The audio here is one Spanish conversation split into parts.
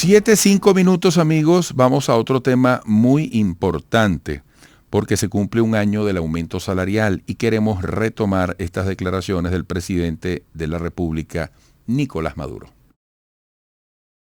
7:05 amigos, vamos a otro tema muy importante porque se cumple un año del aumento salarial y queremos retomar estas declaraciones del presidente de la República, Nicolás Maduro.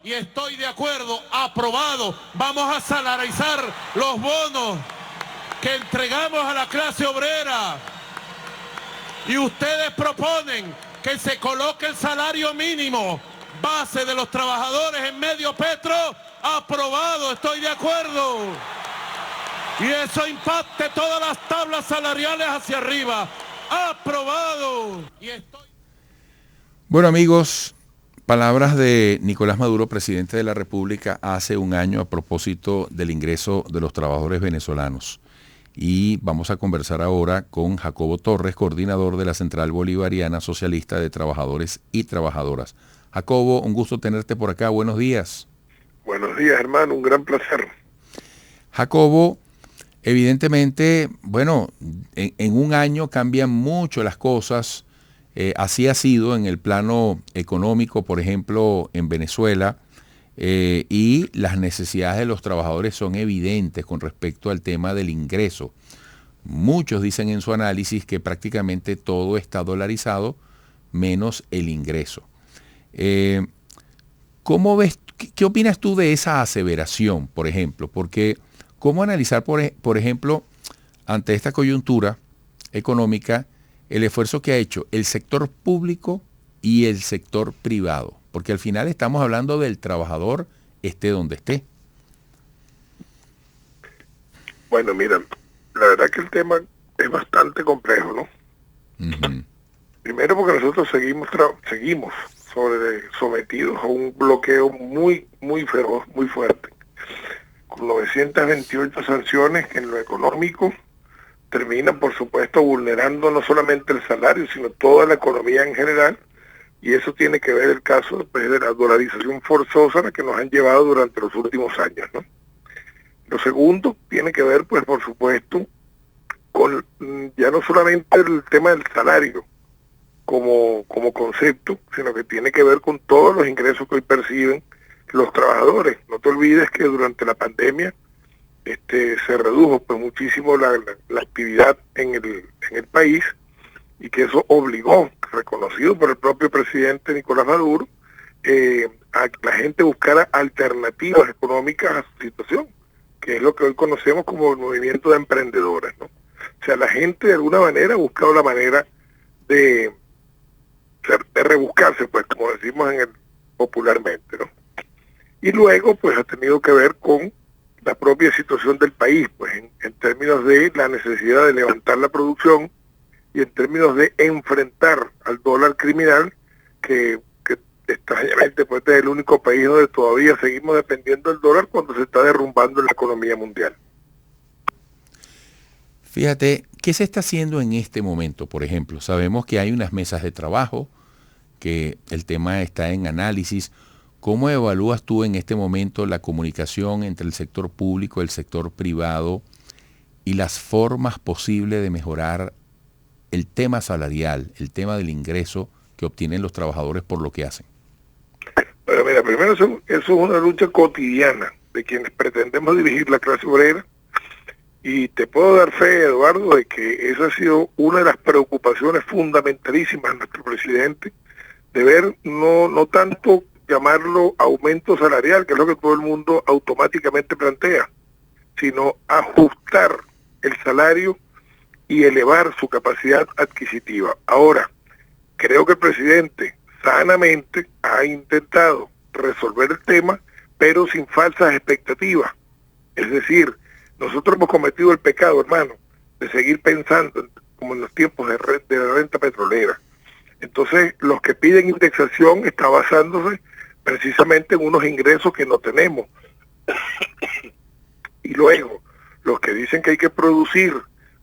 Y estoy de acuerdo, aprobado, vamos a salarizar los bonos que entregamos a la clase obrera. Y ustedes proponen que se coloque el salario mínimo base de los trabajadores en medio petro, aprobado, estoy de acuerdo. Y eso impacte todas las tablas salariales hacia arriba, aprobado. Bueno amigos, palabras de Nicolás Maduro, presidente de la República, hace un año a propósito del ingreso de los trabajadores venezolanos. Y vamos a conversar ahora con Jacobo Torres, coordinador de la Central Bolivariana Socialista de Trabajadores y Trabajadoras. Jacobo, un gusto tenerte por acá. Buenos días. Buenos días, hermano. Un gran placer. Jacobo, evidentemente, bueno, en un año cambian mucho las cosas. Así ha sido en el plano económico, por ejemplo, en Venezuela. Y las necesidades de los trabajadores son evidentes con respecto al tema del ingreso. Muchos dicen en su análisis que prácticamente todo está dolarizado, menos el ingreso. ¿Cómo ves, qué opinas tú de esa aseveración, por ejemplo? Porque, ¿cómo analizar, por ejemplo, ante esta coyuntura económica, el esfuerzo que ha hecho el sector público y el sector privado? Porque al final estamos hablando del trabajador, esté donde esté. Bueno, mira, la verdad que el tema es bastante complejo, ¿no? Uh-huh. Primero porque nosotros seguimos sometidos a un bloqueo muy feroz, muy fuerte, con 928 sanciones que en lo económico terminan, por supuesto, vulnerando no solamente el salario, sino toda la economía en general, y eso tiene que ver el caso pues, de la dolarización forzosa a la que nos han llevado durante los últimos años, ¿no? Lo segundo tiene que ver, pues, por supuesto, con ya no solamente el tema del salario, como concepto, sino que tiene que ver con todos los ingresos que hoy perciben los trabajadores. No te olvides que durante la pandemia se redujo pues muchísimo la actividad en el país, y que eso obligó, reconocido por el propio presidente Nicolás Maduro, a que la gente buscara alternativas económicas a su situación, que es lo que hoy conocemos como el movimiento de emprendedores, ¿no? O sea, la gente de alguna manera ha buscado la manera de rebuscarse, pues, como decimos popularmente, ¿no? Y luego, pues, ha tenido que ver con la propia situación del país, pues, en términos de la necesidad de levantar la producción y en términos de enfrentar al dólar criminal, que extrañamente, pues, es el único país donde todavía seguimos dependiendo del dólar cuando se está derrumbando la economía mundial. Fíjate, ¿qué se está haciendo en este momento? Por ejemplo, sabemos que hay unas mesas de trabajo, que el tema está en análisis. ¿Cómo evalúas tú en este momento la comunicación entre el sector público y el sector privado y las formas posibles de mejorar el tema salarial, el tema del ingreso que obtienen los trabajadores por lo que hacen? Bueno, mira, primero eso es una lucha cotidiana de quienes pretendemos dirigir la clase obrera, y te puedo dar fe, Eduardo, de que esa ha sido una de las preocupaciones fundamentalísimas de nuestro presidente, de ver no tanto llamarlo aumento salarial, que es lo que todo el mundo automáticamente plantea, sino ajustar el salario y elevar su capacidad adquisitiva. Ahora, creo que el presidente sanamente ha intentado resolver el tema, pero sin falsas expectativas. Es decir, nosotros hemos cometido el pecado, hermano, de seguir pensando como en los tiempos de la renta petrolera. Entonces, los que piden indexación está basándose precisamente en unos ingresos que no tenemos. Y luego, los que dicen que hay que producir,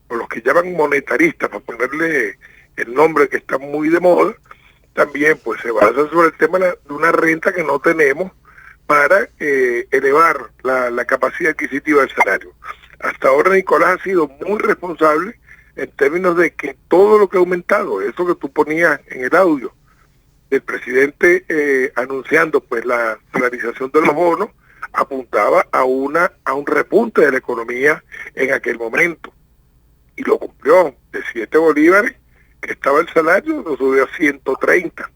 o los que llaman monetaristas, para ponerle el nombre que está muy de moda, también pues se basan sobre el tema de una renta que no tenemos para elevar la capacidad adquisitiva del salario. Hasta ahora Nicolás ha sido muy responsable en términos de que todo lo que ha aumentado, eso que tú ponías en el audio, del presidente anunciando pues la salarización de los bonos apuntaba a un repunte de la economía en aquel momento. Y lo cumplió. De 7 bolívares que estaba el salario, lo subió a 130,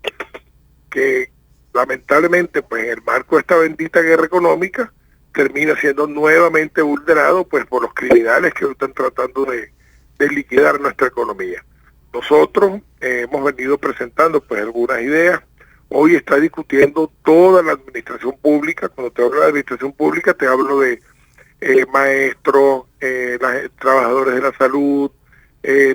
que lamentablemente pues en el marco de esta bendita guerra económica termina siendo nuevamente vulnerado pues por los criminales que están tratando de liquidar nuestra economía. Nosotros hemos venido presentando pues algunas ideas. Hoy está discutiendo toda la administración pública. Cuando te hablo de administración pública te hablo de maestros, trabajadores de la salud,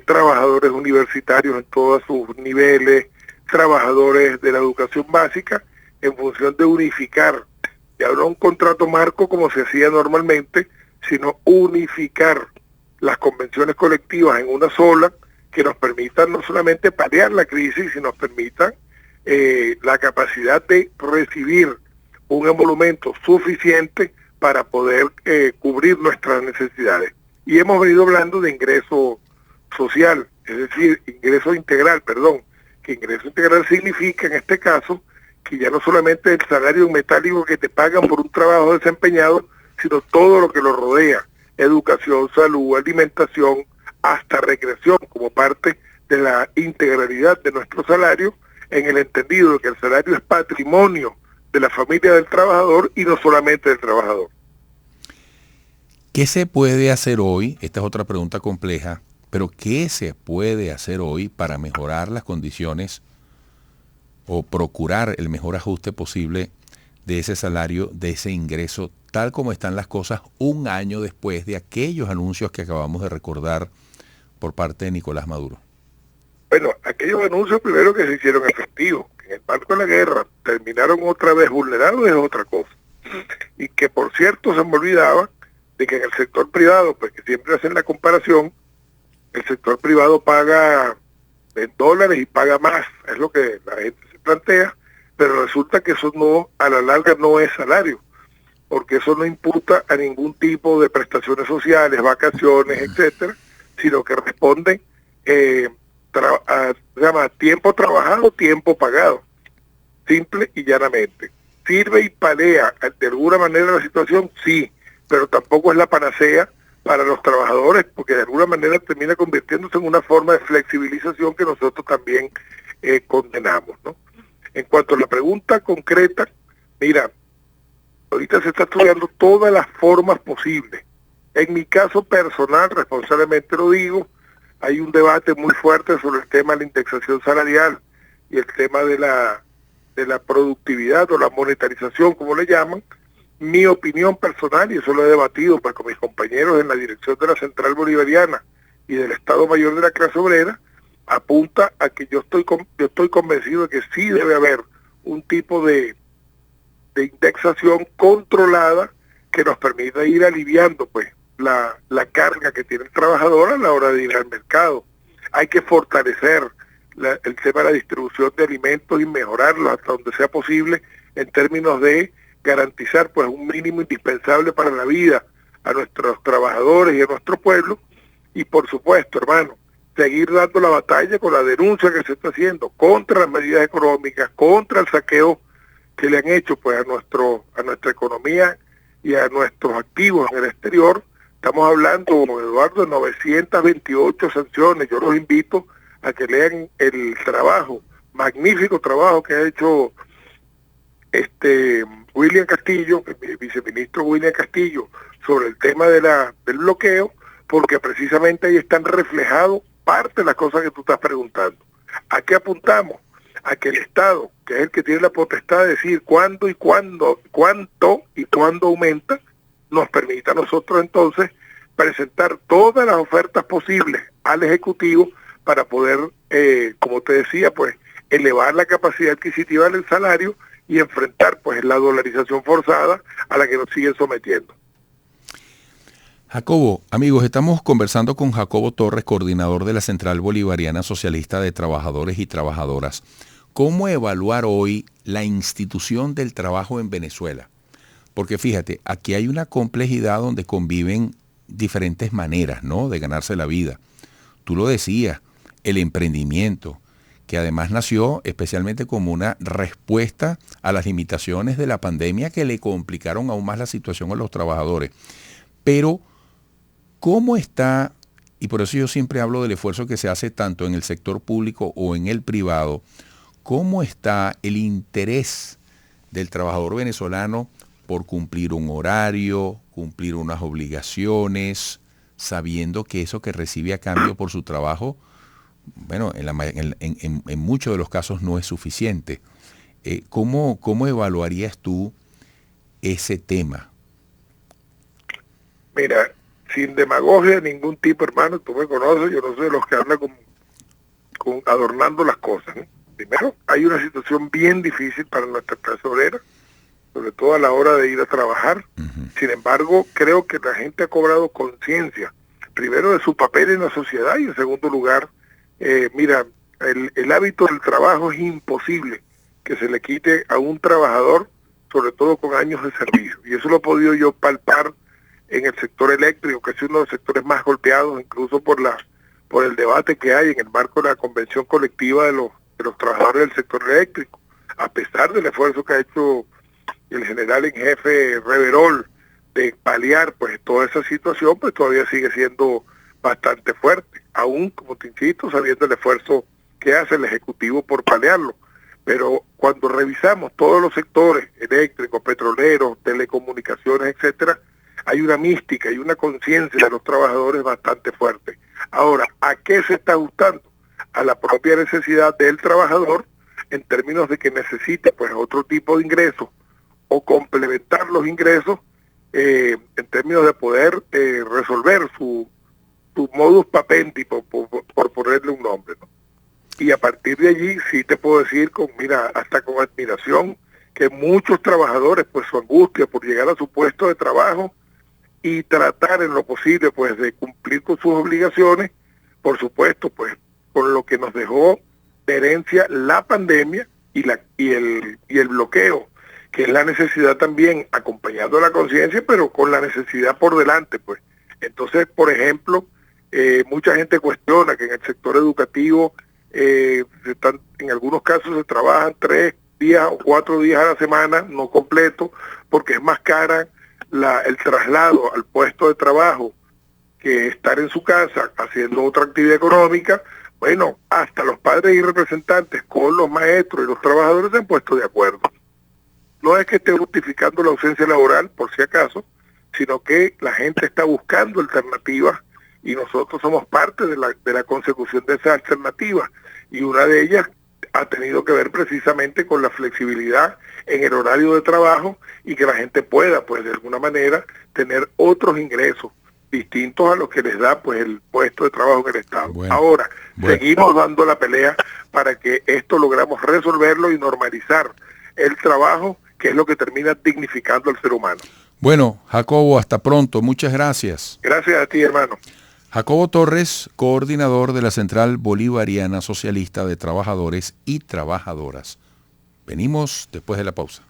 trabajadores universitarios en todos sus niveles, trabajadores de la educación básica, en función de unificar, ya no un contrato marco como se hacía normalmente, sino unificar las convenciones colectivas en una sola, que nos permitan no solamente paliar la crisis, sino nos permitan la capacidad de recibir un emolumento suficiente para poder cubrir nuestras necesidades. Y hemos venido hablando de ingreso social, es decir, ingreso integral, que ingreso integral significa en este caso que ya no solamente el salario metálico que te pagan por un trabajo desempeñado, sino todo lo que lo rodea, educación, salud, alimentación, hasta recreación, como parte de la integralidad de nuestro salario, en el entendido de que el salario es patrimonio de la familia del trabajador y no solamente del trabajador. ¿Qué se puede hacer hoy? Esta es otra pregunta compleja, pero ¿qué se puede hacer hoy para mejorar las condiciones o procurar el mejor ajuste posible de ese salario, de ese ingreso, tal como están las cosas un año después de aquellos anuncios que acabamos de recordar por parte de Nicolás Maduro? Bueno, aquellos anuncios primero que se hicieron efectivos, que en el marco de la guerra terminaron otra vez vulnerados, es otra cosa. Y que por cierto se me olvidaba de que en el sector privado, pues que siempre hacen la comparación, el sector privado paga en dólares y paga más, es lo que la gente se plantea, pero resulta que eso no, a la larga no es salario, porque eso no imputa a ningún tipo de prestaciones sociales, vacaciones, etcétera, sino que responden se llama tiempo trabajado, tiempo pagado, simple y llanamente. ¿Sirve y palea de alguna manera la situación? Sí, pero tampoco es la panacea para los trabajadores, porque de alguna manera termina convirtiéndose en una forma de flexibilización que nosotros también condenamos, ¿no? En cuanto a la pregunta concreta, mira, ahorita se está estudiando todas las formas posibles. En mi caso personal, responsablemente lo digo, hay un debate muy fuerte sobre el tema de la indexación salarial y el tema de la productividad o la monetarización, como le llaman. Mi opinión personal, y eso lo he debatido pues, con mis compañeros en la dirección de la Central Bolivariana y del Estado Mayor de la Clase Obrera, apunta a que yo estoy convencido de que sí debe haber un tipo de indexación controlada que nos permita ir aliviando pues la carga que tiene el trabajador a la hora de ir al mercado. Hay que fortalecer el tema de la distribución de alimentos y mejorarlo hasta donde sea posible en términos de garantizar pues un mínimo indispensable para la vida a nuestros trabajadores y a nuestro pueblo. Y por supuesto, hermano, seguir dando la batalla con la denuncia que se está haciendo contra las medidas económicas, contra el saqueo que le han hecho pues a nuestra economía y a nuestros activos en el exterior. Estamos hablando, Eduardo, de 928 sanciones. Yo los invito a que lean el trabajo, magnífico trabajo que ha hecho William Castillo, el viceministro William Castillo, sobre el tema del bloqueo, porque precisamente ahí están reflejados parte de las cosas que tú estás preguntando. ¿A qué apuntamos? A que el Estado, que es el que tiene la potestad de decir cuándo y cuánto y cuándo aumenta, nos permita a nosotros entonces presentar todas las ofertas posibles al Ejecutivo para poder, como te decía, pues elevar la capacidad adquisitiva del salario y enfrentar pues la dolarización forzada a la que nos siguen sometiendo. Jacobo, amigos, estamos conversando con Jacobo Torres, coordinador de la Central Bolivariana Socialista de Trabajadores y Trabajadoras. ¿Cómo evaluar hoy la institución del trabajo en Venezuela? Porque fíjate, aquí hay una complejidad donde conviven diferentes maneras, ¿no?, de ganarse la vida. Tú lo decías, el emprendimiento, que además nació especialmente como una respuesta a las limitaciones de la pandemia que le complicaron aún más la situación a los trabajadores. Pero, ¿cómo está, y por eso yo siempre hablo del esfuerzo que se hace tanto en el sector público o en el privado, cómo está el interés del trabajador venezolano por cumplir un horario, cumplir unas obligaciones, sabiendo que eso que recibe a cambio por su trabajo, bueno, en muchos de los casos no es suficiente? ¿Cómo evaluarías tú ese tema? Mira, sin demagogia de ningún tipo, hermano, tú me conoces, yo no soy de los que andan adornando las cosas, ¿no? Primero, hay una situación bien difícil para nuestra clase obrera, sobre todo a la hora de ir a trabajar. Sin embargo, creo que la gente ha cobrado conciencia, primero de su papel en la sociedad y en segundo lugar, mira, el hábito del trabajo es imposible que se le quite a un trabajador, sobre todo con años de servicio. Y eso lo he podido yo palpar en el sector eléctrico, que es uno de los sectores más golpeados, incluso por el debate que hay en el marco de la convención colectiva de los trabajadores del sector eléctrico. A pesar del esfuerzo que ha hecho el general en jefe Reverol de paliar pues toda esa situación, pues todavía sigue siendo bastante fuerte, aún, como te insisto, sabiendo el esfuerzo que hace el Ejecutivo por paliarlo. Pero cuando revisamos todos los sectores, eléctricos, petroleros, telecomunicaciones, etcétera, hay una mística y una conciencia de los trabajadores bastante fuerte. Ahora, ¿a qué se está ajustando? A la propia necesidad del trabajador, en términos de que necesite pues otro tipo de ingresos o complementar los ingresos en términos de poder resolver su modus papendi, por ponerle un nombre, ¿no? Y a partir de allí sí te puedo decir hasta con admiración, que muchos trabajadores pues su angustia por llegar a su puesto de trabajo y tratar en lo posible pues de cumplir con sus obligaciones, por supuesto pues con lo que nos dejó de herencia la pandemia y el bloqueo, que es la necesidad también, acompañando la conciencia, pero con la necesidad por delante, pues. Entonces, por ejemplo, mucha gente cuestiona que en el sector educativo, en algunos casos se trabajan 3 días o 4 días a la semana, no completo, porque es más cara el traslado al puesto de trabajo que estar en su casa haciendo otra actividad económica. Bueno, hasta los padres y representantes con los maestros y los trabajadores se han puesto de acuerdo. No es que esté justificando la ausencia laboral, por si acaso, sino que la gente está buscando alternativas y nosotros somos parte de la consecución de esas alternativas. Y una de ellas ha tenido que ver precisamente con la flexibilidad en el horario de trabajo y que la gente pueda, pues de alguna manera, tener otros ingresos distintos a los que les da pues el puesto de trabajo en el Estado. Ahora, seguimos dando la pelea para que esto logramos resolverlo y normalizar el trabajo, que es lo que termina dignificando al ser humano. Bueno, Jacobo, hasta pronto. Muchas gracias. Gracias a ti, hermano. Jacobo Torres, coordinador de la Central Bolivariana Socialista de Trabajadores y Trabajadoras. Venimos después de la pausa.